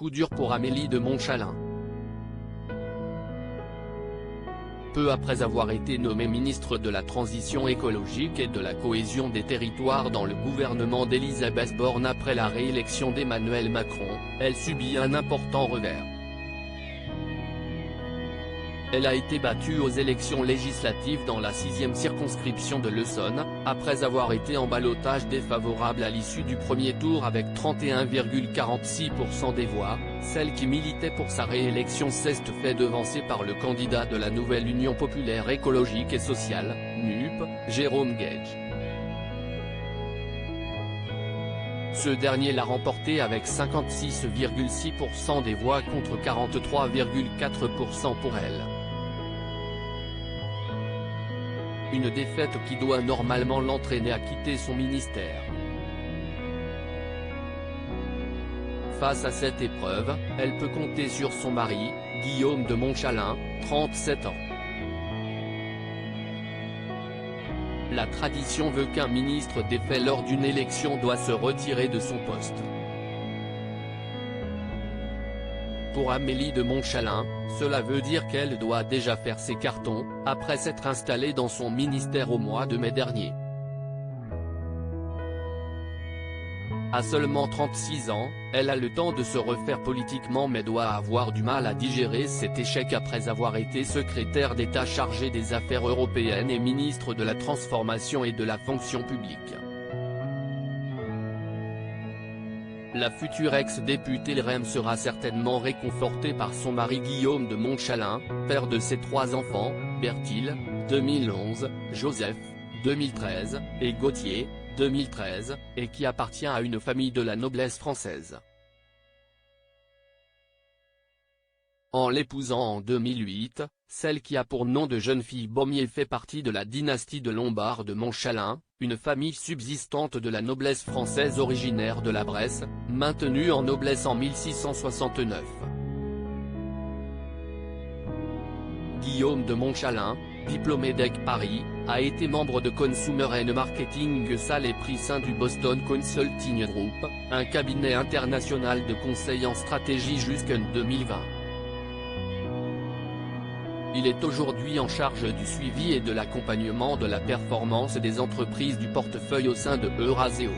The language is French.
coup dur pour Amélie de Montchalin. Peu après avoir été nommée ministre de la Transition écologique et de la cohésion des territoires dans le gouvernement d'Elisabeth Borne après la réélection d'Emmanuel Macron, elle subit un important revers. Elle a été battue aux élections législatives dans la 6e circonscription de l'Essonne, après avoir été en ballottage défavorable à l'issue du premier tour avec 31,46% des voix. Celle qui militait pour sa réélection s'est fait devancer par le candidat de la nouvelle Union populaire écologique et sociale, NUP, Jérôme Guedj. Ce dernier l'a remporté avec 56,6% des voix contre 43,4% pour elle. Une défaite qui doit normalement l'entraîner à quitter son ministère. Face à cette épreuve, elle peut compter sur son mari, Guillaume de Montchalin, 37 ans. La tradition veut qu'un ministre défait lors d'une élection doit se retirer de son poste. Pour Amélie de Montchalin, cela veut dire qu'elle doit déjà faire ses cartons, après s'être installée dans son ministère au mois de mai dernier. À seulement 36 ans, elle a le temps de se refaire politiquement mais doit avoir du mal à digérer cet échec après avoir été secrétaire d'État chargé des affaires européennes et ministre de la Transformation et de la Fonction publique. La future ex-députée LREM sera certainement réconfortée par son mari Guillaume de Montchalin, père de ses 3 enfants, Berthilde, 2011, Joseph, 2013, et Gauthier, 2013, et qui appartient à une famille de la noblesse française. En l'épousant en 2008, celle qui a pour nom de jeune fille Baumier fait partie de la dynastie de Lombard de Montchalin, une famille subsistante de la noblesse française originaire de la Bresse, maintenue en noblesse en 1669. Guillaume de Montchalin, diplômé d'EC Paris, a été membre de Consumer and Marketing Sales et prix Saint du Boston Consulting Group, un cabinet international de conseil en stratégie jusqu'en 2020. Il est aujourd'hui en charge du suivi et de l'accompagnement de la performance des entreprises du portefeuille au sein de Euraseo.